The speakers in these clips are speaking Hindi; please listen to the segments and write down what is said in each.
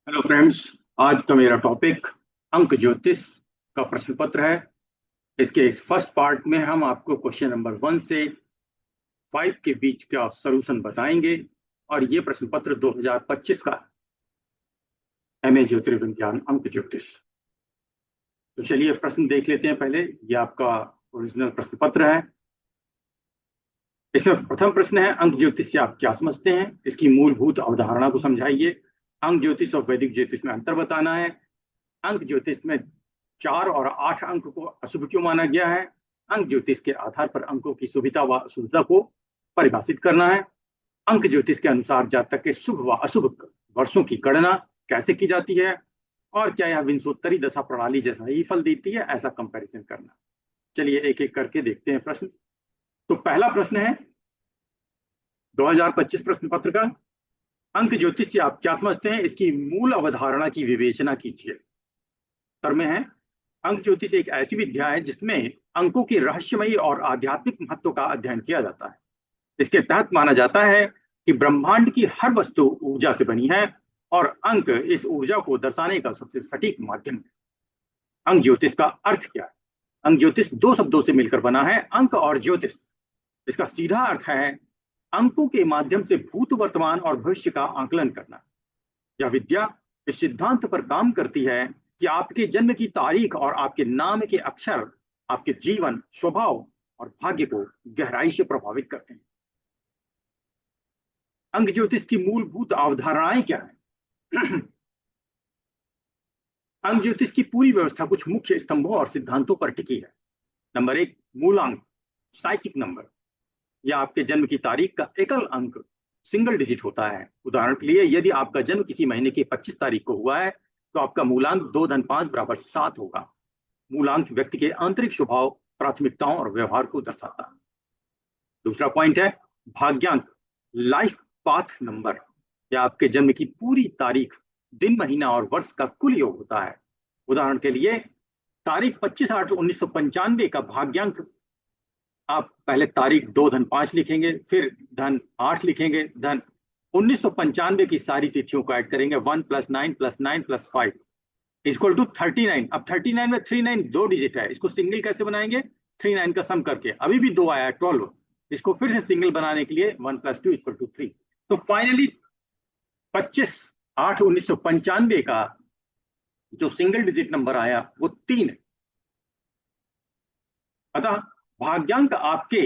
Hello friends. आज का मेरा टॉपिक अंक ज्योतिष का प्रश्न पत्र है। इसके इस फर्स्ट पार्ट में हम आपको क्वेश्चन नंबर 1 से 5 के बीच का सॉल्यूशन बताएंगे। और ये प्रश्न पत्र 2025 का एमए ज्योतिर्विज्ञान अंक ज्योतिष। तो चलिए प्रश्न देख लेते हैं। पहले ये आपका ओरिजिनल प्रश्न पत्र है। इसमें प्रथम प्रश्न है, अंक ज्योतिष से आप क्या समझते हैं? इसकी मूलभूत अवधारणा को समझाइए। अंक ज्योतिष और वैदिक ज्योतिष में अंतर बताना है। अंक ज्योतिष में 4 और 8 अंक को अशुभ क्यों माना गया है? अंक ज्योतिष के आधार पर अंकों की शुभता व अशुभता को परिभाषित करना है। अंक ज्योतिष के अनुसार जातक के शुभ व अशुभ वर्षों की गणना कैसे की जाती है, और क्या यह विंशोत्तरी दशा प्रणाली जैसा ही फल देती है, ऐसा कंपैरिजन करना। चलिए एक एक करके देखते हैं प्रश्न। तो पहला प्रश्न है 2025 प्रश्न पत्र का, अंक ज्योतिष से आप क्या समझते हैं? इसकी मूल अवधारणा की विवेचना कीजिए। उत्तर में है, अंक ज्योतिष एक ऐसी विद्या है जिसमें अंकों की रहस्यमयी और आध्यात्मिक महत्व का अध्ययन किया जाता है। इसके तहत माना जाता है कि ब्रह्मांड की हर वस्तु ऊर्जा से बनी है और अंक इस ऊर्जा को दर्शाने का सबसे सटीक माध्यम है। अंक ज्योतिष का अर्थ क्या है? अंक ज्योतिष 2 शब्दों से मिलकर बना है, अंक और ज्योतिष। इसका सीधा अर्थ है अंकों के माध्यम से भूत, वर्तमान और भविष्य का आकलन करना। यह विद्या इस सिद्धांत पर काम करती है कि आपके जन्म की तारीख और आपके नाम के अक्षर आपके जीवन, स्वभाव और भाग्य को गहराई से प्रभावित करते हैं। अंक ज्योतिष की मूलभूत अवधारणाएं क्या है? अंक ज्योतिष की पूरी व्यवस्था कुछ मुख्य स्तंभों और सिद्धांतों पर टिकी है। नंबर 1, मूलांक, साइकिक नंबर। यह आपके जन्म की तारीख का एकल अंक, सिंगल डिजिट होता है। उदाहरण के लिए, यदि आपका जन्म किसी महीने की 25 तारीख को हुआ है तो आपका मूलांक 2 धन 5 बराबर 7 होगा। मूलांक व्यक्ति के आंतरिक स्वभाव, प्राथमिकताओं और व्यवहार को दर्शाता है। दूसरा पॉइंट है भाग्यांक, लाइफ पाथ नंबर। यह आपके जन्म की पूरी तारीख, दिन, महीना और वर्ष का कुल योग होता है। उदाहरण के लिए, तारीख 25/8/1995 का भाग्यांक, आप पहले तारीख 2 धन 5 लिखेंगे, फिर धन 8 लिखेंगे, धन 1995 की सारी तिथियों को ऐड करेंगे, 1 + 9 + 9 + 5 इक्वल टू 39। अब 39 में 39 2 डिजिट है, इसको सिंगल कैसे बनाएंगे? 39 का सम करके, अभी भी 2 आया है, 12। इसको फिर से सिंगल बनाने के लिए 1 + 2 = 3। तो फाइनली 25/8/1995 का जो सिंगल डिजिट नंबर आया वो 3 है। अतः भाग्यांक आपके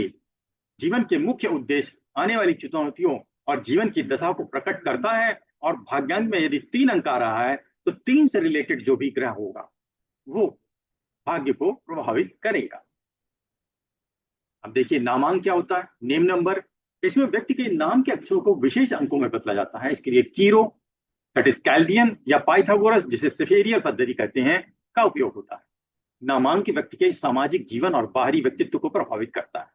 जीवन के मुख्य उद्देश्य, आने वाली चुनौतियों और जीवन की दशा को प्रकट करता है। और भाग्यांक में यदि 3 अंक आ रहा है तो 3 से रिलेटेड जो भी ग्रह होगा वो भाग्य को प्रभावित करेगा। अब देखिए नामांक क्या होता है? Name number. इसमें व्यक्ति के नाम के अक्षरों को विशेष अंकों में बदला जाता है। इसके लिए कीरो, दैट इज कैल्डियन, या पाइथागोरस, जिसे सेफेरियल पद्धति कहते हैं, का उपयोग होता है। नामांक व्यक्ति के सामाजिक जीवन और बाहरी व्यक्तित्व को प्रभावित करता है।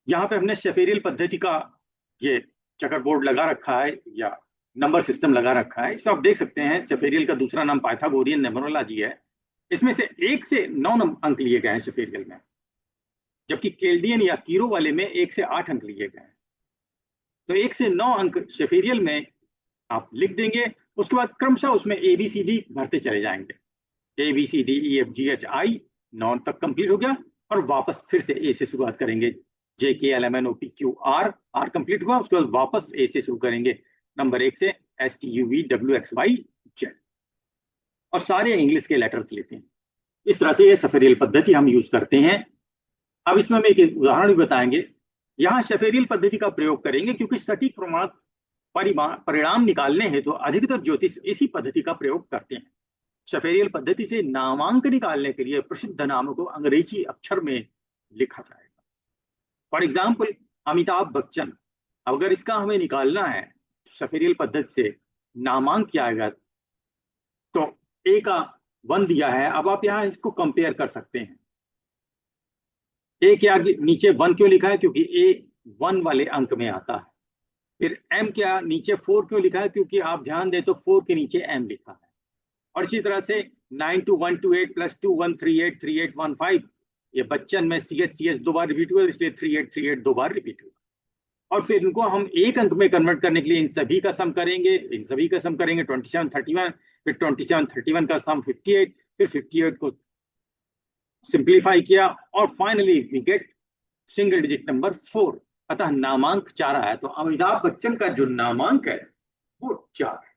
यहाँ पे हमने शेफेरियल पद्धति का ये चकर बोर्ड लगा रखा है, या नंबर सिस्टम लगा रखा है। इसमें आप देख सकते हैं शेफेरियल का दूसरा नाम पाइथागोरियन न्यूमरोलॉजी है। इसमें से 1 से 9 अंक लिए गए हैं शेफेरियल में, जबकि केल्डियन या कीरो वाले में 1 से 8 अंक लिए गए हैं। तो 1 से 9 अंक शेफेरियल में आप लिख देंगे। उसके बाद क्रमशः उसमें ABCD भरते चले जाएंगे। ABCDEFGHI 9 तक कंप्लीट हो गया, और वापस फिर से ए से शुरुआत करेंगे। JKLMNOPQR, आर कंप्लीट हुआ, उसके बाद वापस ए से शुरू करेंगे, नंबर 1 से STUVWXYZ, और सारे इंग्लिश के लेटर्स लेते हैं। इस तरह से ये शेफेरियल पद्धति हम यूज करते हैं। अब इसमें हम एक उदाहरण भी बताएंगे। यहाँ शेफेरियल पद्धति का प्रयोग करेंगे क्योंकि सटीक प्रमाण परिणाम निकालने हेतु तो अधिकतर ज्योतिष इसी पद्धति का प्रयोग करते हैं। शेफेरियल पद्धति से नामांक निकालने के लिए प्रसिद्ध नामों को अंग्रेजी अक्षर में लिखा जाएगा। फॉर एग्जाम्पल, अमिताभ बच्चन, अगर इसका हमें निकालना है शेफेरियल पद्धति से नामांक क्या आएगा, तो ए का 1 दिया है। अब आप यहाँ इसको कंपेयर कर सकते हैं। ए के आगे नीचे 1 क्यों लिखा है? क्योंकि ए 1 वाले अंक में आता है। फिर एम क्या नीचे 4 क्यों लिखा है? क्योंकि आप ध्यान दें तो 4 के नीचे एम लिखा है। और इसी तरह से 92128 + 21383815, ये बच्चन में CH 2 बार रिपीट हुआ, इसलिए 3838 2 बार रिपीट हुआ। और फिर इनको हम एक अंक में कन्वर्ट करने के लिए इन सभी का सम करेंगे, 2731, फिर 2731 का सम 58, फिर 58 को सिंप्लीफाई किया और finally we get single digit number 4। अतः नामांक 4 आया। तो अमिताभ बच्चन का जो नामांक है वो 4 है,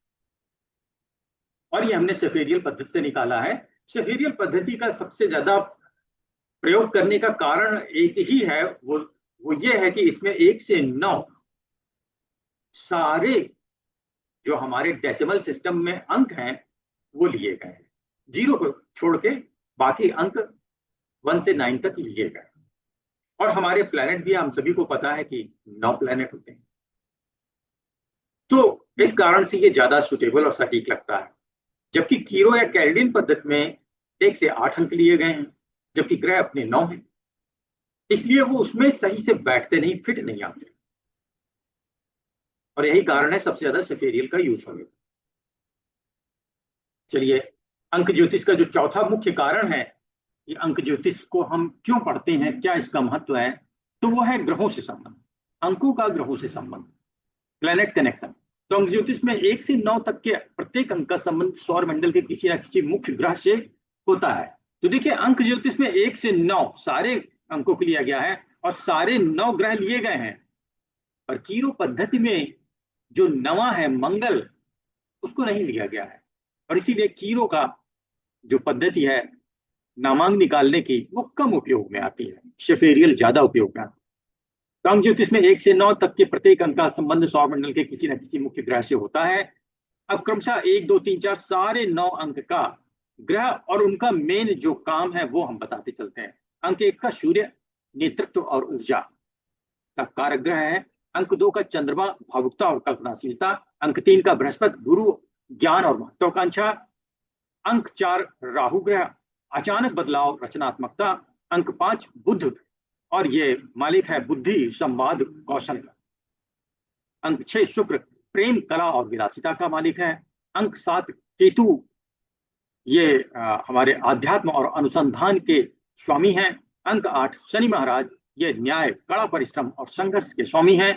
और ये हमने शेफेरियल पद्धति से निकाला है। शेफेरियल पद्धति का सबसे ज्यादा प्रयोग करने का कारण एक ही है, वो ये है कि इसमें 1 से 9 सारे जो हमारे डेसिमल सिस्टम में अंक हैं वो लिए गए हैं, 0 को छोड़ के बाकी अंक 1 से 9 तक लिए गए। और हमारे प्लेनेट भी हम सभी को पता है कि 9 प्लेनेट होते हैं, तो इस कारण से ये ज्यादा सुटेबल और सटीक लगता है। जबकि कीरो या कैल्डिन पद्धति में 1 से 8 अंक लिए गए हैं, जबकि ग्रह अपने 9 हैं, इसलिए वो उसमें सही से बैठते नहीं, फिट नहीं आते, और यही कारण है सबसे ज्यादा शेफेरियल का यूज होने का। चलिए, अंक ज्योतिष का जो चौथा मुख्य कारण है कि अंक ज्योतिष को हम क्यों पढ़ते हैं, क्या इसका महत्व है, तो वो है ग्रहों से संबंध, अंकों का ग्रहों से संबंध, प्लैनेट कनेक्शन। तो अंक ज्योतिष में 1 से 9 तक के प्रत्येक अंक का संबंध सौर मंडल के किसी न किसी मुख्य ग्रह से होता है। तो देखिए, अंक ज्योतिष में 1 से 9 सारे अंकों को लिया गया है और सारे 9 ग्रह लिए गए हैं। पर कीरो पद्धति में जो 9वां है मंगल, उसको नहीं लिया गया है, और इसीलिए कीरो का जो पद्धति है नामांक निकालने की वो कम उपयोग में आती है, शेफेरियल ज्यादा उपयोग में आती है। तो अंक ज्योतिष में 1 से 9 तक के प्रत्येक अंक का संबंध सौरमंडल के किसी न किसी मुख्य ग्रह से होता है। अब क्रमशः 1, 2, 3, 4 सारे 9 अंक का ग्रह और उनका मेन जो काम है वो हम बताते चलते हैं। अंक 1 का सूर्य नेतृत्व और ऊर्जा का कारक ग्रह है। अंक 2 का चंद्रमा भावुकता और कल्पनाशीलता। अंक 3 का बृहस्पति गुरु ज्ञान और महत्वाकांक्षा। अंक 4 राहु ग्रह अचानक बदलाव रचनात्मकता। अंक 5 बुध, और ये मालिक है बुद्धि संवाद कौशल का। अंक 6 शुक्र प्रेम कला और विलासिता का मालिक है। अंक 7 केतु, ये हमारे आध्यात्म और अनुसंधान के स्वामी हैं। अंक 8 शनि महाराज, ये न्याय कड़ा परिश्रम और संघर्ष के स्वामी हैं।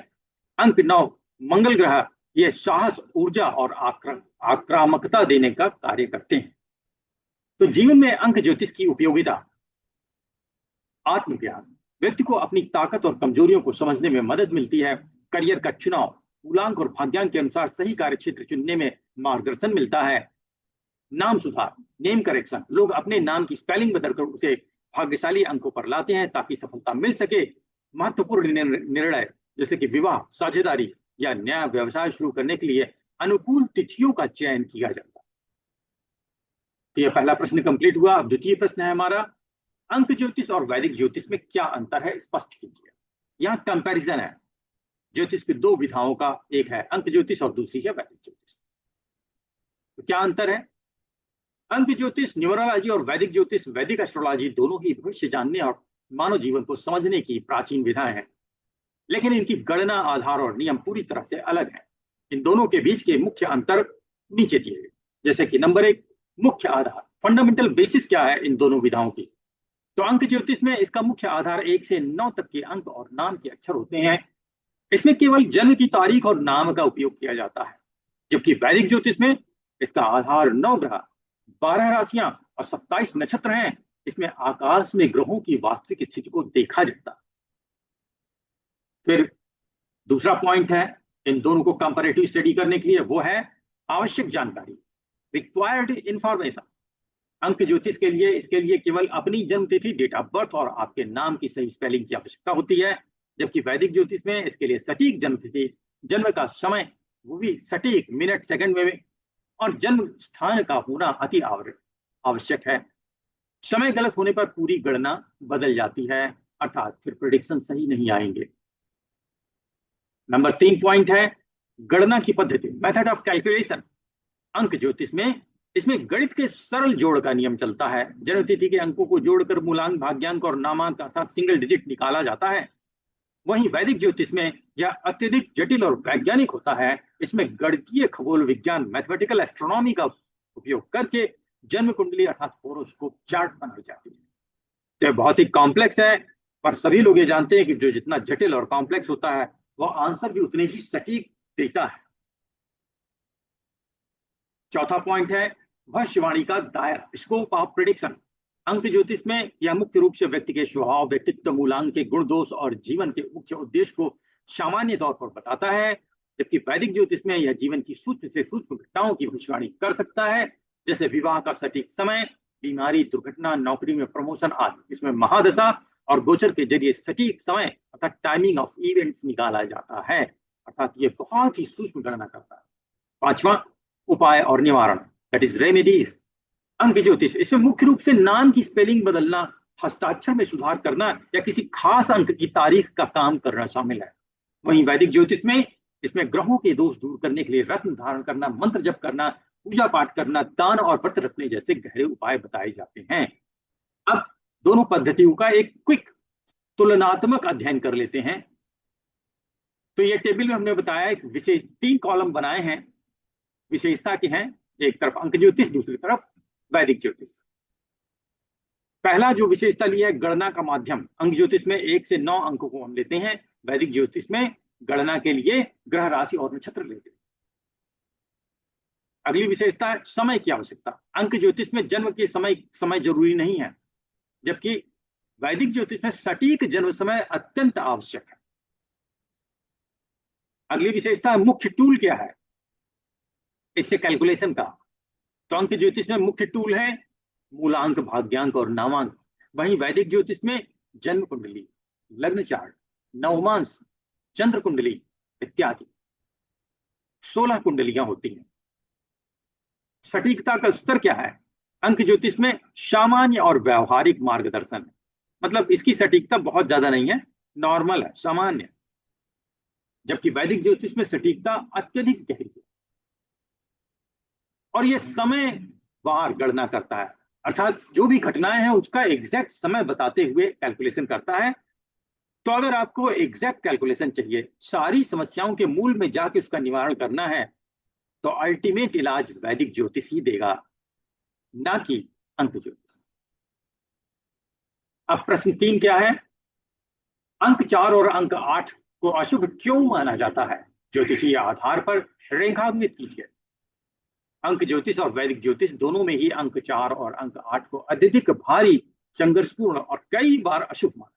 अंक 9 मंगल ग्रह, ये साहस ऊर्जा और आक्रामकता देने का कार्य करते हैं। तो जीवन में अंक ज्योतिष की उपयोगिता, आत्मज्ञान, व्यक्ति को अपनी ताकत और कमजोरियों को समझने में मदद मिलती है। करियर का चुनाव, मूलांक और भाग्यांक के अनुसार सही कार्य क्षेत्र चुनने में मार्गदर्शन मिलता है। नाम सुधार, नेम करेक्शन, लोग अपने नाम की स्पेलिंग बदलकर उसे भाग्यशाली अंकों पर लाते हैं ताकि सफलता मिल सके। महत्वपूर्ण निर्णय जैसे कि विवाह, साझेदारी या नया व्यवसाय शुरू करने के लिए अनुकूल तिथियों का चयन किया जाता है। तो यह पहला प्रश्न कंप्लीट हुआ। अब द्वितीय प्रश्न है हमारा, अंक ज्योतिष और वैदिक ज्योतिष में क्या अंतर है, स्पष्ट कीजिए। यहाँ कंपैरिजन है ज्योतिष की 2 विधाओं का, एक है अंक ज्योतिष और दूसरी है वैदिक ज्योतिष। तो क्या अंतर है? अंक ज्योतिष न्यूमरोलॉजी और वैदिक ज्योतिष वैदिक एस्ट्रोलॉजी दोनों ही भविष्य जानने और मानव जीवन को समझने की प्राचीन विधाएं हैं, लेकिन इनकी गणना, आधार और नियम पूरी तरह से अलग हैं। इन दोनों के बीच के मुख्य अंतर नीचे दिए गए। जैसे कि नंबर 1, मुख्य आधार, फंडामेंटल बेसिस क्या है इन दोनों विधाओं की। तो अंक ज्योतिष में इसका मुख्य आधार 1 से 9 तक के अंक और नाम के अक्षर होते हैं। इसमें केवल जन्म की तारीख और नाम का उपयोग किया जाता है। जबकि वैदिक ज्योतिष में इसका आधार 9 ग्रह, 12 राशियां और 27 नक्षत्र हैं। इसमें आकाश में ग्रहों की वास्तविक स्थिति को देखा जाता है। फिर दूसरा पॉइंट है इन दोनों को कंपैरेटिव स्टडी करने के लिए, वो है आवश्यक जानकारी, रिक्वायर्ड इंफॉर्मेशन। अंक ज्योतिष के लिए इसके लिए केवल अपनी जन्म तिथि, डेट ऑफ बर्थ और आपके नाम की सही स्पेलिंग की आवश्यकता होती है। जबकि वैदिक ज्योतिष में इसके लिए सटीक जन्म तिथि, जन्म का समय, वो भी सटीक मिनट सेकंड में, और जन्म स्थान का होना अति आवश्यक है। समय गलत होने पर पूरी गणना बदल जाती है, अर्थात फिर प्रेडिक्शन सही नहीं आएंगे। नंबर 3 पॉइंट है गणना की पद्धति, मेथड ऑफ कैलकुलेशन। अंक ज्योतिष में इसमें गणित के सरल जोड़ का नियम चलता है। जन्म तिथि के अंकों को जोड़कर मूलांक, भाग्यांक और नामांक अर्थात सिंगल डिजिट निकाला जाता है। वहीं वैदिक ज्योतिष में यह अत्यधिक जटिल और वैज्ञानिक होता है। इसमें गणितीय खगोल विज्ञान, मैथमेटिकल एस्ट्रोनॉमी का उपयोग करके जन्म कुंडली अर्थात होरोस्कोप चार्ट बनाई जाती है। तो यह बहुत ही कॉम्प्लेक्स है, पर सभी लोग ये जानते हैं कि जो जितना जटिल और कॉम्प्लेक्स होता है वह आंसर भी उतने ही सटीक देता है। चौथा पॉइंट है भविष्यवाणी का दायरा, स्कोप ऑफ प्रिडिक्शन। अंक ज्योतिष में यह मुख्य रूप से व्यक्ति के स्वभाव, व्यक्तित्व, मूलांक के गुण दोष और जीवन के मुख्य उद्देश्य को सामान्य तौर पर बताता है, जबकि वैदिक ज्योतिष में यह जीवन की सूक्ष्म से सूक्ष्म घटनाओं की भविष्यवाणी कर सकता है, जैसे विवाह का सटीक समय, बीमारी, दुर्घटना, नौकरी में प्रमोशन आदि। इसमें महादशा और गोचर के जरिए सटीक समय अर्थात टाइमिंग ऑफ इवेंट्स निकाला जाता है, अर्थात ये बहुत ही सूक्ष्म गणना करता है। पांचवा, उपाय और निवारण, दैट इज रेमेडीज। अंक ज्योतिष, इसमें मुख्य रूप से नाम की स्पेलिंग बदलना, हस्ताक्षर में सुधार करना या किसी खास अंक की तारीख का काम करना शामिल है। वहीं वैदिक ज्योतिष में इसमें ग्रहों के दोष दूर करने के लिए रत्न धारण करना, मंत्र जप करना, पूजा पाठ करना, दान और व्रत रखने जैसे गहरे उपाय बताए जाते हैं। अब दोनों पद्धतियों का एक क्विक तुलनात्मक अध्ययन कर लेते हैं। तो ये टेबल में हमने बताया एक विशेष 3 कॉलम बनाए हैं, विशेषता के हैं, एक तरफ अंक ज्योतिष, दूसरी तरफ वैदिक ज्योतिष। पहला जो विशेषता लिया है गणना का माध्यम। अंक ज्योतिष में 1 से 9 अंकों को हम लेते हैं, वैदिक ज्योतिष में गणना के लिए ग्रह, राशि और नक्षत्र लेते हैं। अगली विशेषता है समय की आवश्यकता। अंक ज्योतिष में जन्म के समय जरूरी नहीं है, जबकि वैदिक ज्योतिष में सटीक जन्म समय अत्यंत आवश्यक है। अगली विशेषता है मुख्य टूल क्या है इससे कैलकुलेशन का। तो अंक ज्योतिष में मुख्य टूल है मूलांक, भाग्यांक और नामांक। वहीं वैदिक ज्योतिष में जन्म कुंडली, लग्न चार्ट, नवमांश, चंद्र कुंडली इत्यादि 16 कुंडलियां होती हैं। सटीकता का स्तर क्या है? अंक ज्योतिष में सामान्य और व्यवहारिक मार्गदर्शन है, मतलब इसकी सटीकता बहुत ज्यादा नहीं है, नॉर्मल है, सामान्य। जबकि वैदिक ज्योतिष में सटीकता अत्यधिक गहरी है और यह समय वार गणना करता है, अर्थात जो भी घटनाएं हैं उसका एग्जैक्ट समय बताते हुए कैलकुलेशन करता है। तो अगर आपको एग्जैक्ट कैलकुलेशन चाहिए, सारी समस्याओं के मूल में जाके उसका निवारण करना है, तो अल्टीमेट इलाज वैदिक ज्योतिष ही देगा, ना कि अंक ज्योतिष। अब प्रश्न 3 क्या है? अंक 4 और अंक 8 को अशुभ क्यों माना जाता है? ज्योतिषीय आधार पर रेखांकित कीजिए। अंक ज्योतिष और वैदिक ज्योतिष दोनों में ही अंक 4 और अंक 8 को अत्यधिक भारी, संघर्षपूर्ण और कई बार अशुभ माना।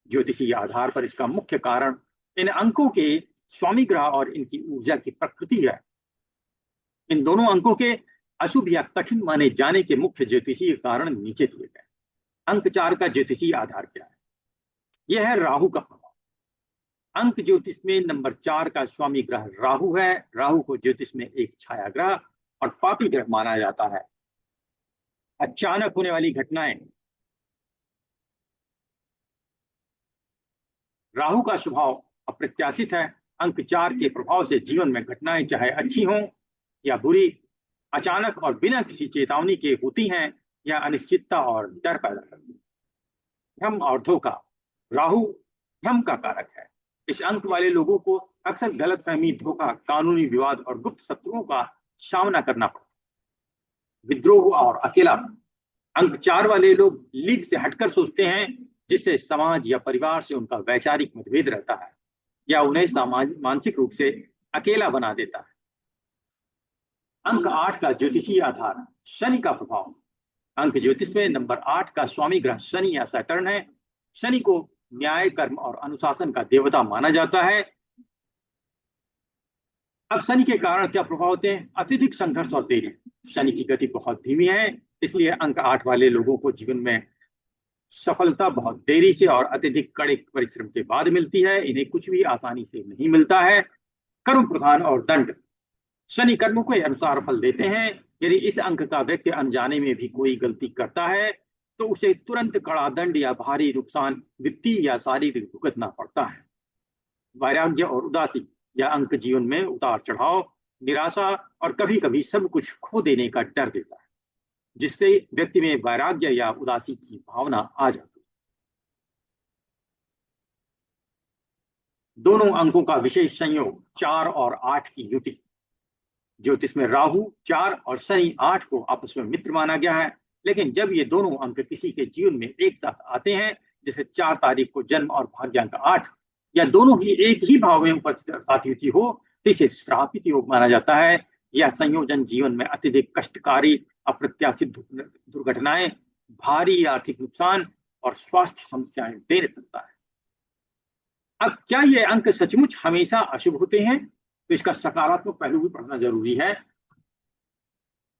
ज्योतिषीय आधार पर इसका मुख्य कारण इन अंकों के स्वामी ग्रह और इनकी ऊर्जा की प्रकृति है। इन दोनों अंकों के अशुभ या कठिन माने जाने के मुख्य ज्योतिषीय कारण नीचे दिए गए। अंक 4 का ज्योतिषीय आधार क्या है? यह है राहु का प्रभाव। अंक ज्योतिष में नंबर 4 का स्वामी ग्रह राहु है। राहु को ज्योतिष में एक छाया ग्रह और पापी ग्रह माना जाता है। अचानक होने वाली घटनाएं, राहु का स्वभाव अप्रत्याशित है। अंक 4 के प्रभाव से जीवन में घटनाएं चाहे अच्छी हों या बुरी, अचानक और बिना किसी चेतावनी के होती हैं या अनिश्चितता और डर पैदा करती हैं। भ्रम और धोखा, राहु भ्रम का कारक है। इस अंक वाले लोगों को अक्सर गलतफहमी, धोखा, कानूनी विवाद और गुप्त शत्रुओं का सामना करना पड़ता है। विद्रोह और अकेलापन, अंक 4 वाले लोग लीक से हटकर सोचते हैं, जिससे समाज या परिवार से उनका वैचारिक मतभेद रहता है या उन्हें मानसिक रूप से अकेला बना देता है। अंक 8 का ज्योतिषीय आधार शनि का प्रभाव। अंक ज्योतिष में नंबर 8 का स्वामी ग्रह शनि या सैटर्न है। शनि को न्याय, कर्म और अनुशासन का देवता माना जाता है। अब शनि के कारण क्या प्रभाव होते हैं? अत्यधिक संघर्ष और देरी। शनि की गति बहुत धीमी है, इसलिए अंक 8 वाले लोगों को जीवन में सफलता बहुत देरी से और अत्यधिक कड़े परिश्रम के बाद मिलती है। इन्हें कुछ भी आसानी से नहीं मिलता है। कर्म प्रधान और दंड, शनि कर्मों के अनुसार फल देते हैं। यदि इस अंक का व्यक्ति अनजाने में भी कोई गलती करता है तो उसे तुरंत कड़ा दंड या भारी नुकसान, वित्तीय या शारीरिक भुगतना पड़ता है। वैराग्य और उदासी, यह अंक जीवन में उतार चढ़ाव, निराशा और कभी कभी सब कुछ खो देने का डर देता है, जिससे व्यक्ति में वैराग्य या उदासी की भावना आ जाती है। दोनों अंकों का विशेष संयोग 4 और 8 की युति। ज्योतिष में राहु 4 और शनि 8 को आपस में मित्र माना गया है, लेकिन जब ये दोनों अंक किसी के जीवन में एक साथ आते हैं, जैसे 4 तारीख को जन्म और भाग्यांक 8, या दोनों ही एक ही भाव में उपस्थित युति हो तो इसे श्रापित योग माना जाता है। यह संयोजन जीवन में अत्यधिक कष्टकारी, अप्रत्याशित दुर्घटनाएं, भारी आर्थिक नुकसान और स्वास्थ्य समस्याएं दे सकता है। अब क्या ये अंक सचमुच हमेशा अशुभ होते हैं? तो इसका सकारात्मक पहलू भी पढ़ना जरूरी है।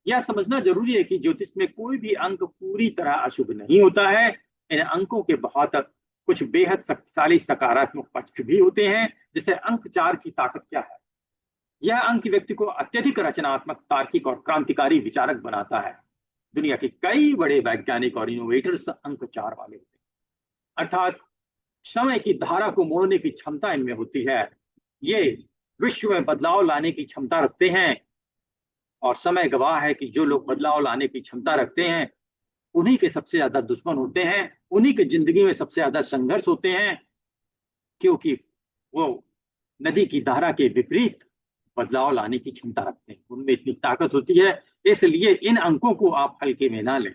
यह समझना जरूरी है कि ज्योतिष में कोई भी अंक पूरी तरह अशुभ नहीं होता है। इन अंकों के बहुत कुछ बेहद शक्तिशाली सकारात्मक पक्ष भी होते हैं। जैसे अंक 4 की ताकत क्या है? यह अंक व्यक्ति को अत्यधिक रचनात्मक, तार्किक और क्रांतिकारी विचारक बनाता है। दुनिया के कई बड़े वैज्ञानिक और इनोवेटर्स अंक 4 वाले होते हैं, अर्थात समय की धारा को मोड़ने की क्षमता इनमें होती है। ये विश्व में बदलाव लाने की क्षमता रखते हैं और समय गवाह है कि जो लोग बदलाव लाने की क्षमता रखते हैं उन्हीं के सबसे ज्यादा दुश्मन होते हैं, उन्हीं के जिंदगी में सबसे ज्यादा संघर्ष होते हैं, क्योंकि वो नदी की धारा के विपरीत बदलाव लाने की क्षमता रखते हैं, उनमें इतनी ताकत होती है। इसलिए इन अंकों को आप हल्के में ना लें।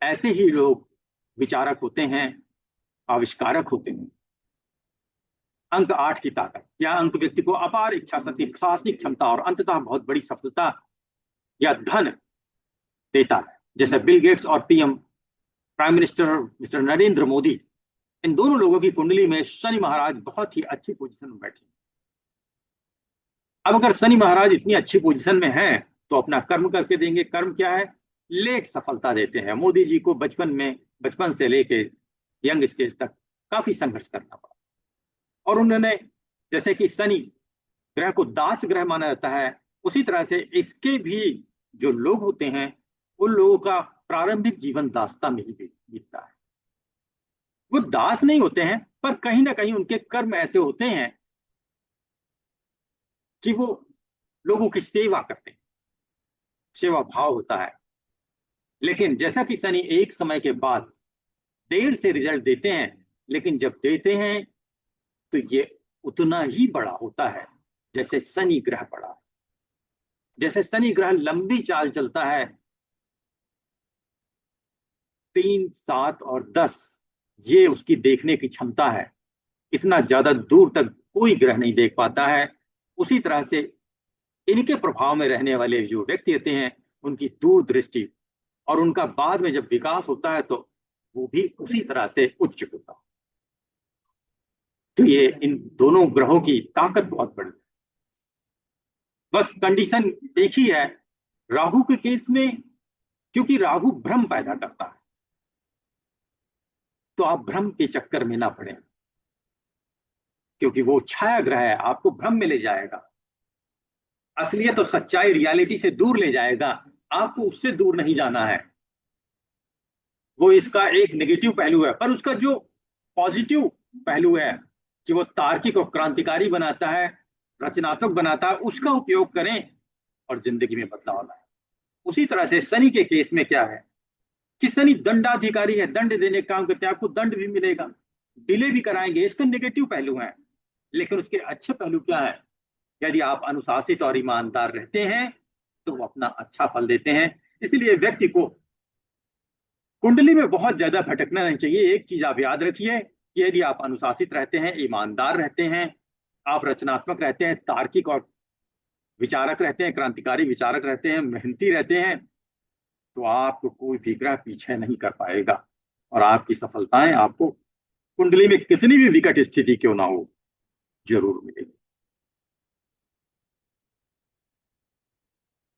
ऐसे ही लोग विचारक होते हैं, आविष्कारक होते हैं। अंक 8 की ताकत, यह अंक व्यक्ति को अपार इच्छा शक्ति, प्रशासनिक क्षमता और अंततः बहुत बड़ी सफलता या धन देता है। जैसे बिल गेट्स और PM prime minister mister Narendra Modi, इन दोनों लोगों की कुंडली में शनि महाराज बहुत ही अच्छी पोजीशन में बैठे। अब अगर शनि महाराज इतनी अच्छी पोजीशन में है तो अपना कर्म करके देंगे। कर्म क्या है? लेट सफलता देते हैं। मोदी जी को बचपन से लेके यंग स्टेज तक काफी संघर्ष करना पड़ा और उन्होंने, जैसे कि शनि ग्रह को दास ग्रह माना जाता है, उसी तरह से इसके भी जो लोग होते हैं उन लोगों का प्रारंभिक जीवन दासता में ही बीतता है। वो दास नहीं होते हैं पर कहीं ना कहीं उनके कर्म ऐसे होते हैं कि वो लोगों की सेवा करते हैं, सेवा भाव होता है। लेकिन जैसा कि शनि एक समय के बाद देर से रिजल्ट देते हैं, लेकिन जब देते हैं तो ये उतना ही बड़ा होता है जैसे शनि ग्रह बड़ा है। जैसे शनि ग्रह लंबी चाल चलता है, 3, 7 और 10, ये उसकी देखने की क्षमता है। इतना ज्यादा दूर तक कोई ग्रह नहीं देख पाता है। उसी तरह से इनके प्रभाव में रहने वाले जो व्यक्ति होते हैं उनकी दूरदृष्टि और उनका बाद में जब विकास होता है तो वो भी उसी तरह से उच्च होता है। तो ये इन दोनों ग्रहों की ताकत बहुत बड़ी है। बस कंडीशन एक ही है राहु के केस में, क्योंकि राहु भ्रम पैदा करता है, तो आप भ्रम के चक्कर में ना पड़े, क्योंकि वो छाया ग्रह है, आपको भ्रम में ले जाएगा। असलियत तो सच्चाई, रियलिटी से दूर ले जाएगा, आपको उससे दूर नहीं जाना है। वो इसका एक नेगेटिव पहलू है, पर उसका जो पॉजिटिव पहलू है कि वो तार्किक और क्रांतिकारी बनाता है, रचनात्मक बनाता है, उसका उपयोग करें और जिंदगी में बदलाव लाए। उसी तरह से शनि के केस में क्या है कि शनि दंडाधिकारी है, दंड देने का काम करते हैं, आपको दंड भी मिलेगा, डिले भी कराएंगे, इसके नेगेटिव पहलू हैं। लेकिन उसके अच्छे पहलू क्या है? यदि आप अनुशासित और ईमानदार रहते हैं तो वो अपना अच्छा फल देते हैं। इसलिए व्यक्ति को कुंडली में बहुत ज्यादा भटकना नहीं चाहिए। एक चीज आप याद रखिए कि यदि आप अनुशासित रहते हैं, ईमानदार रहते हैं, आप रचनात्मक रहते हैं, तार्किक और विचारक रहते हैं, क्रांतिकारी विचारक रहते हैं, मेहनती रहते हैं, तो आपको कोई भी ग्रह पीछे नहीं कर पाएगा और आपकी सफलताएं आपको कुंडली में कितनी भी विकट स्थिति क्यों ना हो जरूर मिलेगी।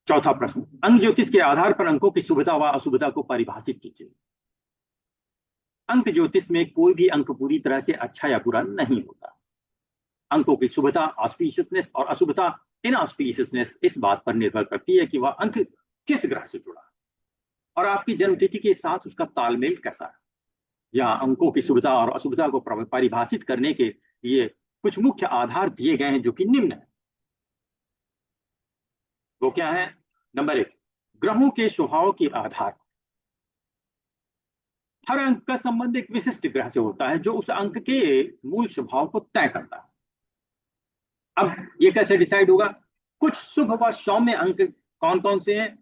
चौथा प्रश्न, अंक ज्योतिष के आधार पर अंकों की शुभता व अशुभता को परिभाषित कीजिए। अंक ज्योतिष में कोई भी अंक पूरी तरह से अच्छा या बुरा नहीं होता। अंकों की शुभता, ऑस्पिशियसनेस और अशुभता, इनऑस्पिशियसनेस इस बात पर निर्भर करती है कि वह अंक किस ग्रह से जुड़ा और आपकी जन्मतिथि के साथ उसका तालमेल कैसा है। यहाँ अंकों की शुभता और अशुभता को परिभाषित करने के लिए कुछ मुख्य आधार दिए गए हैं जो कि निम्न है। वो क्या है? नंबर 1, ग्रहों के स्वभाव के आधार। हर अंक का संबंध एक विशिष्ट ग्रह से होता है जो उस अंक के मूल स्वभाव को तय करता है। अब ये कैसे डिसाइड होगा? कुछ शुभ व सौम्य अंक कौन कौन से हैं?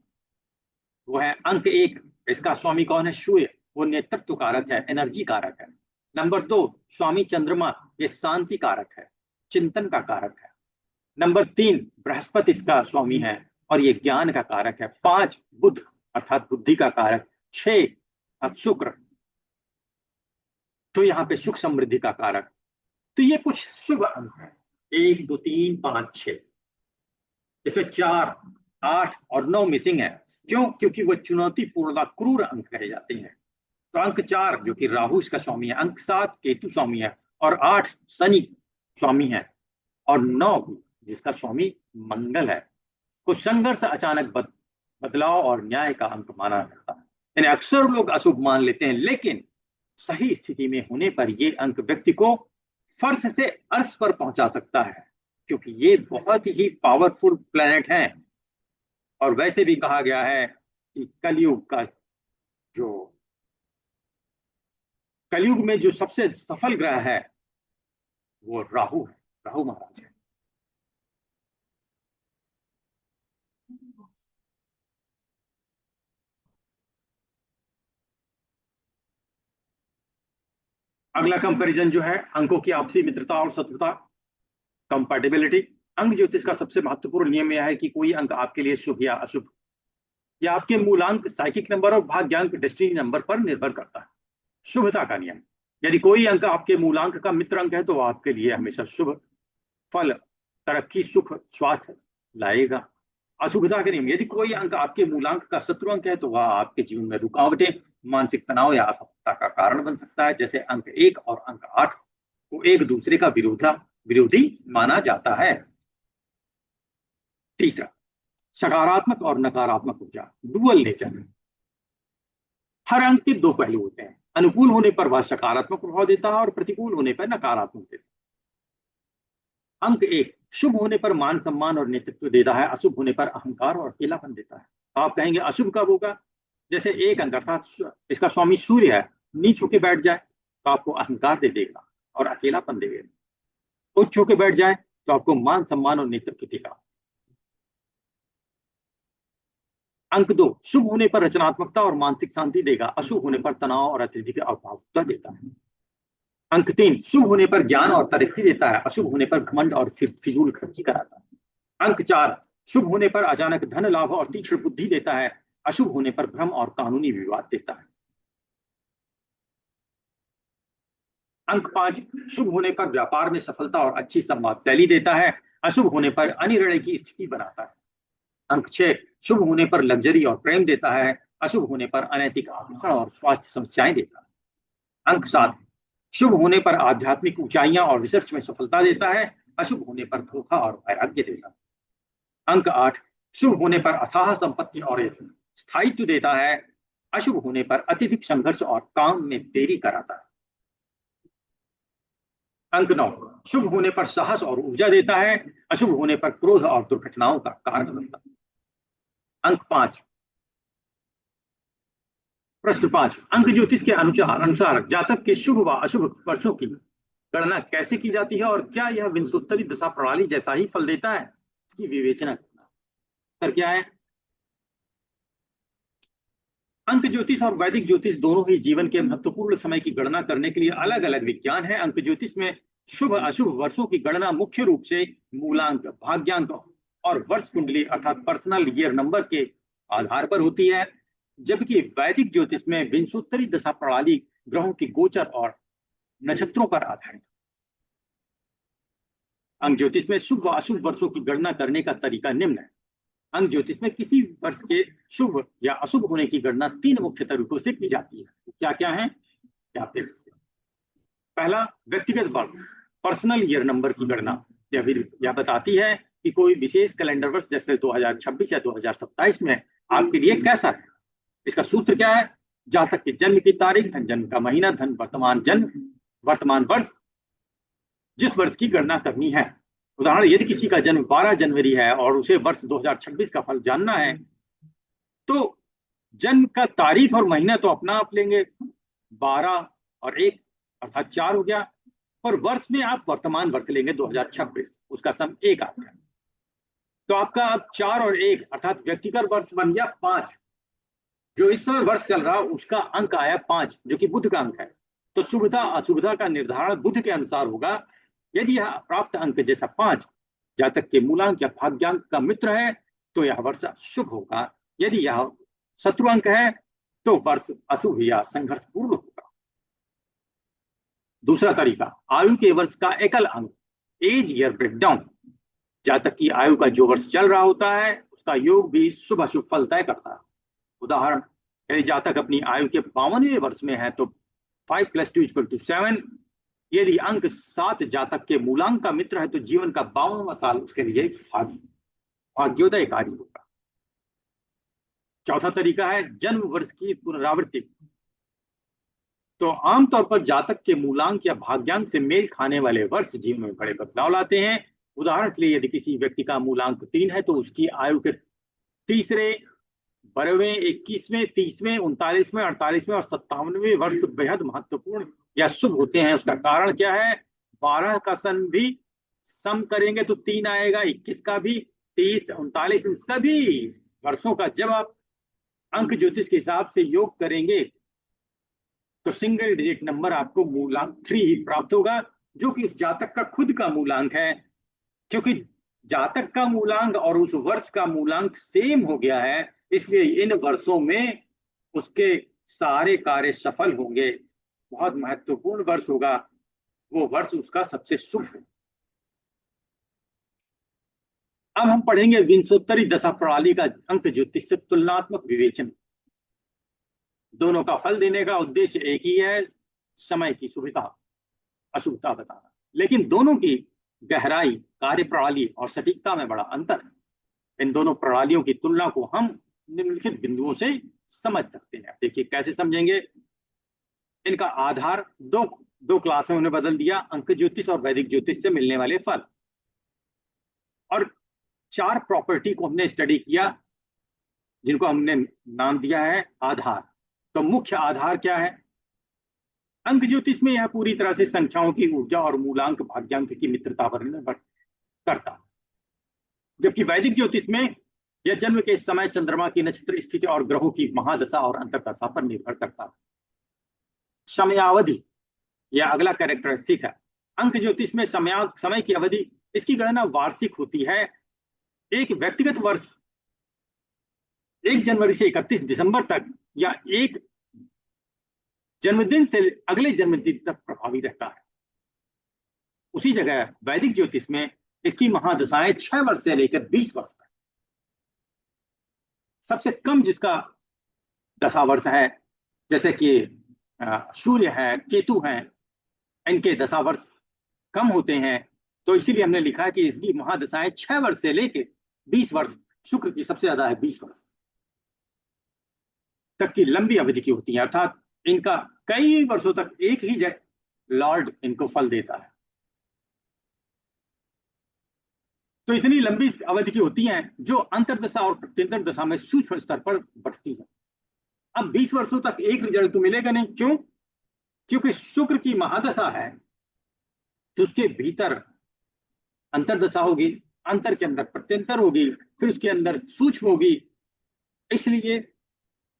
वो है अंक 1, इसका स्वामी कौन है? सूर्य, वो नेतृत्व कारक है, एनर्जी कारक है। नंबर 2, स्वामी चंद्रमा, ये शांति कारक है, चिंतन का कारक है। नंबर 3 बृहस्पति इसका स्वामी है और ये ज्ञान का कारक है। 5 बुध अर्थात बुद्धि का कारक। 6 शुक्र, तो यहाँ पे सुख समृद्धि का कारक। तो ये कुछ शुभ अंक है, 1 2 3 5 6। इसमें 4 8 और 9 मिसिंग है। क्यों? क्योंकि वो चुनौतीपूर्ण क्रूर अंक कहे जाते हैं। तो अंक 4 जो कि राहु इसका स्वामी है, अंक 7 केतु स्वामी है, और 8 शनि स्वामी है, और 9 जिसका स्वामी मंगल है। तो संघर्ष, अचानक बदलाव और न्याय का अंक माना जाता है। यानी अक्सर लोग अशुभ मान लेते हैं, लेकिन सही स्थिति में होने पर ये अंक व्यक्ति को फर्श से अर्श पर पहुंचा सकता है, क्योंकि ये बहुत ही पावरफुल प्लेनेट हैं। और वैसे भी कहा गया है कि कलयुग में जो सबसे सफल ग्रह है वो राहु है, राहु महाराज है। अगला कंपैरिजन जो है अंकों की आपसी मित्रता और शत्रुता, कंपैटिबिलिटी। अंक ज्योतिष का सबसे महत्वपूर्ण नियम यह है कि कोई अंक आपके लिए शुभ या अशुभ, या आपके मूलांक, साइकिक नंबर और भाग्यांक, डेस्टिनी नंबर पर निर्भर करता है। शुभता का नियम, यदि कोई अंक आपके मूलांक का मित्र अंक है तो वह आपके लिए हमेशा शुभ फल, तरक्की, सुख, स्वास्थ्य लाएगा। अशुभता के नियम, यदि कोई अंक आपके मूलांक का शत्रु अंक है तो वह आपके जीवन में रुकावटें, मानसिक तनाव या असफलता का कारण बन सकता है। जैसे अंक 1 और अंक 8 को एक दूसरे का विरोधी माना जाता है। तीसरा, सकारात्मक और नकारात्मक ऊर्जा, डुअल नेचर। हर अंक के दो पहलू होते हैं। अनुकूल होने पर वह सकारात्मक प्रभाव देता है और प्रतिकूल होने पर नकारात्मक देता है। अंक 1 शुभ होने पर मान सम्मान और नेतृत्व देता है, अशुभ होने पर अहंकार और अकेलापन देता है। आप कहेंगे अशुभ कब होगा? जैसे 1 अंक अर्थात इसका स्वामी सूर्य है, नीच होके बैठ जाए तो आपको अहंकार दे देगा और अकेलापन देगा। उच्च होके बैठ जाए तो आपको मान सम्मान और नेतृत्व देगा। अंक 2 शुभ होने पर रचनात्मकता और मानसिक शांति देगा, अशुभ होने पर तनाव और अत्यधिक अभावुकता देता है। अंक 3 शुभ होने पर ज्ञान और तरक्की देता है, अशुभ होने पर घमंड और फिजूल खर्ची कराता है। अंक 4 शुभ होने पर अचानक धन लाभ और तीक्ष्ण बुद्धि देता है, अशुभ होने पर भ्रम और कानूनी विवाद देता है। अंक 5 शुभ होने पर व्यापार में सफलता और अच्छी संवाद शैली देता है, अशुभ होने पर अनिर्णय की स्थिति बनाता है। अंक 6 शुभ होने पर लग्जरी और प्रेम देता है, अशुभ होने पर अनैतिक आकर्षण और स्वास्थ्य समस्याएं देता है। अंक 7 शुभ होने पर आध्यात्मिक ऊंचाइयां और रिसर्च में सफलता देता है, अशुभ होने पर धोखा और वैराग्य देता है। अंक 8 शुभ होने पर अथाह संपत्ति और स्थायित्व देता है, अशुभ होने पर अत्यधिक संघर्ष और काम में देरी कराता है। अंक 9 शुभ होने पर साहस और ऊर्जा देता है, अशुभ होने पर क्रोध और दुर्घटनाओं का कारण बनता है। अंक 5 प्रश्न 5 अंक ज्योतिष के अनुसार जातक के शुभ व अशुभ वर्षों की गणना कैसे की जाती है और क्या यह विंशोत्तरी दशा प्रणाली जैसा ही फल देता है? इसकी विवेचना करना। सर क्या है? अंक ज्योतिष और वैदिक ज्योतिष दोनों ही जीवन के महत्वपूर्ण समय की गणना करने के लिए अलग अलग विज्ञान है। अंक ज्योतिष में शुभ अशुभ वर्षों की गणना मुख्य रूप से मूलांक, भाग्यांक और वर्ष कुंडली अर्थात पर्सनल ईयर नंबर के आधार पर होती है, जबकि वैदिक ज्योतिष में विंशोत्तरी दशा प्रणाली ग्रहों की गोचर और नक्षत्रों पर आधारित। अंक ज्योतिष में शुभ व अशुभ वर्षों की गणना करने का तरीका निम्न है। अंक ज्योतिष में किसी वर्ष के शुभ या अशुभ होने की गणना 3 मुख्य तरीकों से की जाती है। क्या क्या है क्या आप देख सकते हैं। पहला, व्यक्तिगत वर्ष, पर्सनल ईयर नंबर की गणना। यह बताती है कि कोई विशेष कैलेंडर वर्ष जैसे 2026 या 2027 में आपके लिए कैसा है। इसका सूत्र क्या है? जातक के जन्म की तारीख, धन जन्म का महीना, धन वर्तमान वर्ष, जिस वर्ष की गणना करनी है। उदाहरण, यदि किसी का जन्म 12 जनवरी है और उसे वर्ष 2026 का फल जानना है तो जन्म का तारीख और महीना तो अपना आप लेंगे, 12 और 1 अर्थात 4 हो गया, पर वर्ष में आप वर्तमान वर्ष लेंगे 2026, उसका सम 1 आ गया। तो आपका अब 4 और 1 अर्थात व्यक्तिगत वर्ष बन गया 5। जो इस समय वर्ष चल रहा उसका अंक आया 5, जो कि बुध का अंक है। तो शुभता अशुभता का निर्धारण बुध के अनुसार होगा। यदि यह प्राप्त अंक जैसा 5 जातक के मूलांक या भाग्यांक का मित्र है तो यह वर्ष शुभ होगा। यदि यह शत्रु अंक है तो वर्ष अशुभ या संघर्षपूर्ण होगा। दूसरा तरीका, आयु के वर्ष का एकल अंक, एज ईयर ब्रेकडाउन। जातक की आयु का जो वर्ष चल रहा होता है उसका योग भी शुभ अशुभ फल तय करता है। उदाहरण, यदि जातक अपनी आयु के 52वें वर्ष में है तो 5 + 2 = 7। यदि अंक 7 जातक के मूलांक का मित्र है तो जीवन का 52वां साल उसके लिए भाग्योदयकारी होगा। चौथा तरीका है जन्म वर्ष की पुनरावृत्ति। तो आमतौर पर जातक के मूलांक या भाग्यांक से मेल खाने वाले वर्ष जीवन में बड़े बदलाव लाते हैं। उदाहरण के लिए, यदि किसी व्यक्ति का मूलांक 3 है तो उसकी आयु के तीसरे, 12वें, 21वें, 30वें, 39वें, 48वें और 57वें वर्ष बेहद महत्वपूर्ण या शुभ होते हैं। उसका कारण क्या है? 12 का सन भी सम करेंगे तो 3 आएगा, 21 का भी, 30, 39, इन सभी वर्षों का जब आप अंक ज्योतिष के हिसाब से योग करेंगे तो सिंगल डिजिट नंबर आपको मूलांक 3 ही प्राप्त होगा, जो कि उस जातक का खुद का मूलांक है। क्योंकि जातक का मूलांक और उस वर्ष का मूलांक सेम हो गया है, इसलिए इन वर्षों में उसके सारे कार्य सफल होंगे। बहुत महत्वपूर्ण वर्ष होगा, वो वर्ष उसका सबसे शुभ है। अब हम पढ़ेंगे विंशोत्तरी दशा प्रणाली का अंक ज्योतिष से तुलनात्मक विवेचन। दोनों का फल देने का उद्देश्य एक ही है, समय की शुभता अशुभता बताना, लेकिन दोनों की गहराई, कार्य प्रणाली और सटीकता में बड़ा अंतर है। इन दोनों प्रणालियों की तुलना को हम निम्नलिखित बिंदुओं से समझ सकते हैं। देखिए कैसे समझेंगे। इनका आधार दो क्लास में उन्हें बदल दिया, अंक ज्योतिष और वैदिक ज्योतिष से मिलने वाले फल, और 4 प्रॉपर्टी को हमने स्टडी किया जिनको हमने नाम दिया है आधार। तो मुख्य आधार क्या है? अंक ज्योतिष में यह पूरी तरह से संख्याओं की ऊर्जा और मूलांक भाग्यांक की मित्रता पर निर्भर करता है, जबकि वैदिक ज्योतिष में यह जन्म के समय चंद्रमा की नक्षत्र स्थिति और ग्रहों की महादशा और अंतर्दशा पर निर्भर करता है। समयावधि यह अगला कैरेक्टरिस्टिक है। अंक ज्योतिष में समय की अवधि, इसकी गणना वार्षिक होती है। एक व्यक्तिगत वर्ष 1 जनवरी से 31 दिसंबर तक या एक जन्मदिन से अगले जन्मदिन तक प्रभावी रहता है। उसी जगह वैदिक ज्योतिष में इसकी महादशाएं 6 वर्ष से लेकर 20 वर्ष तक। सबसे कम जिसका दशा वर्ष है, जैसे कि सूर्य है, केतु है, इनके दशा वर्ष कम होते हैं, तो इसीलिए हमने लिखा है कि इसकी महादशाएं 6 वर्ष से लेकर 20 वर्ष, शुक्र की सबसे ज्यादा है 20 वर्ष तक की लंबी अवधि की होती है। अर्थात इनका कई वर्षों तक एक ही लॉर्ड इनको फल देता है। तो इतनी लंबी अवधि की होती हैं जो अंतर्दशा और प्रत्यंतर दशा में सूक्ष्म स्तर पर बढ़ती है। अब 20 वर्षों तक एक रिजल्ट तो मिलेगा नहीं। क्यों? क्योंकि शुक्र की महादशा है तो उसके भीतर अंतर्दशा होगी, अंतर के अंदर प्रत्यंतर होगी, फिर उसके अंदर सूक्ष्म होगी, इसलिए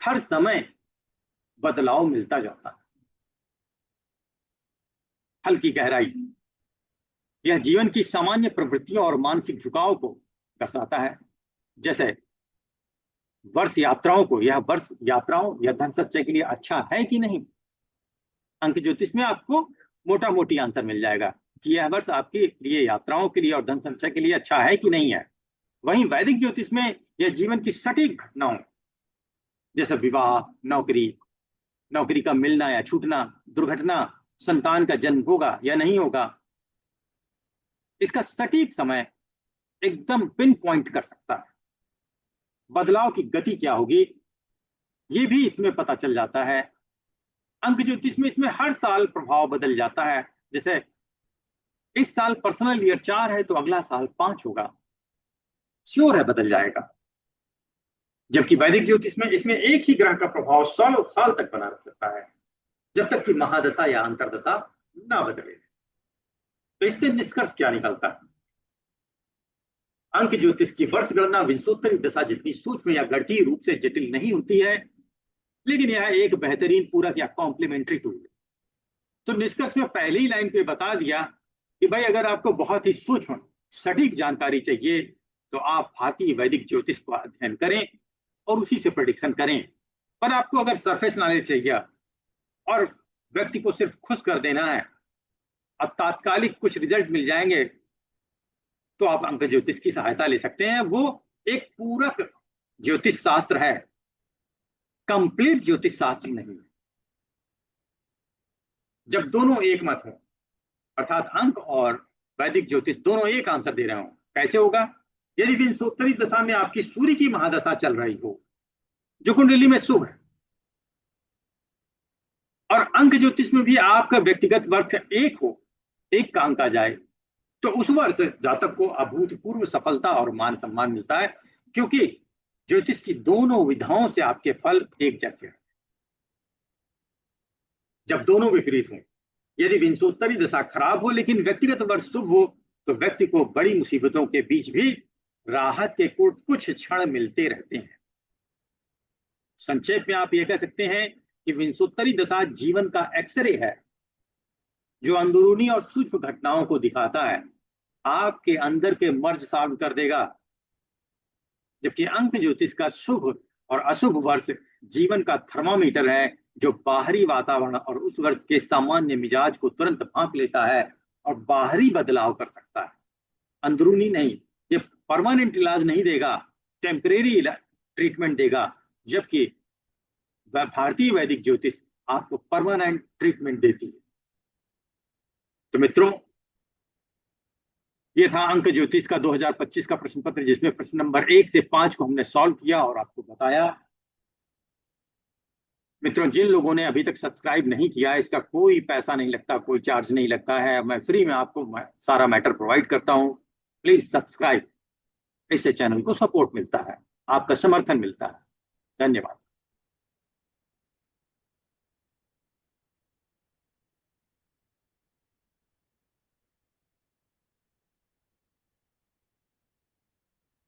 हर समय बदलाव मिलता जाता है। फल की गहराई, यह जीवन की सामान्य प्रवृत्तियों और मानसिक झुकाव को दर्शाता है। जैसे वर्ष यात्राओं को, यह वर्ष यात्राओं या धन संचय के लिए अच्छा है कि नहीं। अंक ज्योतिष में आपको मोटा मोटी आंसर मिल जाएगा कि यह वर्ष आपके लिए यात्राओं के लिए और धन संचय के लिए अच्छा है कि नहीं है। वहीं वैदिक ज्योतिष में यह जीवन की सटीक घटनाओं, जैसे विवाह, नौकरी का मिलना या छूटना, दुर्घटना, संतान का जन्म होगा या नहीं होगा, इसका सटीक समय एकदम पिन पॉइंट कर सकता है। बदलाव की गति क्या होगी ये भी इसमें पता चल जाता है। अंक ज्योतिष में इसमें हर साल प्रभाव बदल जाता है। जैसे इस साल पर्सनल ईयर 4 है तो अगला साल 5 होगा, श्योर है बदल जाएगा। जबकि वैदिक ज्योतिष में इसमें एक ही ग्रह का प्रभाव सालों साल तक बना रह सकता है, जब तक कि महादशा या अंतर्दशा ना बदले। तो इससे निष्कर्ष क्या निकलता है? अंक ज्योतिष की वर्ष गणना विंशोत्तरी दशा जितनी सूक्ष्म या गणितीय रूप से जटिल नहीं होती है, लेकिन यह एक बेहतरीन पूरक या कॉम्प्लीमेंट्री टूल है। तो निष्कर्ष में पहली ही लाइन पे बता दिया कि भाई अगर आपको बहुत ही सूक्ष्म सटीक जानकारी चाहिए तो आप भारतीय वैदिक ज्योतिष को अध्ययन करें और उसी से प्रेडिक्शन करें। पर आपको अगर सरफेस नॉलेज चाहिए और व्यक्ति को सिर्फ खुश कर देना है और तात्कालिक कुछ रिजल्ट मिल जाएंगे, तो आप अंक ज्योतिष की सहायता ले सकते हैं। वो एक पूरक ज्योतिष शास्त्र है, कंप्लीट ज्योतिष शास्त्र नहीं है। जब दोनों एक मत हो, अर्थात अंक और वैदिक ज्योतिष दोनों एक आंसर दे रहे हो, कैसे होगा? यदि विंशोत्तरी दशा में आपकी सूर्य की महादशा चल रही हो जो कुंडली में शुभ है, और अंक ज्योतिष में भी आपका व्यक्तिगत वर्ष एक हो, एक का अंक आ जाए, तो उस वर्ष जातक को अभूतपूर्व सफलता और मान सम्मान मिलता है, क्योंकि ज्योतिष की दोनों विधाओं से आपके फल एक जैसे हैं। जब दोनों विपरीत हों, यदि विंशोत्तरी दशा खराब हो लेकिन व्यक्तिगत वर्ष शुभ हो, तो व्यक्ति को बड़ी मुसीबतों के बीच भी राहत के कुछ क्षण मिलते रहते हैं। संक्षेप में आप ये कह सकते हैं कि विंशोत्तरी दशा जीवन का एक्सरे है, जो अंदरूनी और सूक्ष्म घटनाओं को दिखाता है, आपके अंदर के मर्ज साफ कर देगा। जबकि अंक ज्योतिष का शुभ और अशुभ वर्ष जीवन का थर्मामीटर है, जो बाहरी वातावरण और उस वर्ष के सामान्य मिजाज को तुरंत भांप लेता है और बाहरी बदलाव कर सकता है, अंदरूनी नहीं। ये परमानेंट इलाज नहीं देगा, टेम्परेरी ट्रीटमेंट देगा, जबकि भारतीय वैदिक ज्योतिष आपको परमानेंट ट्रीटमेंट देती है। तो मित्रों, ये था अंक ज्योतिष का 2025 का प्रश्न पत्र, जिसमें प्रश्न नंबर 1 से 5 को हमने सॉल्व किया और आपको बताया। मित्रों, जिन लोगों ने अभी तक सब्सक्राइब नहीं किया, इसका कोई पैसा नहीं लगता, कोई चार्ज नहीं लगता है, मैं फ्री में आपको सारा मैटर प्रोवाइड करता हूं। प्लीज सब्सक्राइब, इससे चैनल को सपोर्ट मिलता है, आपका समर्थन मिलता है। धन्यवाद।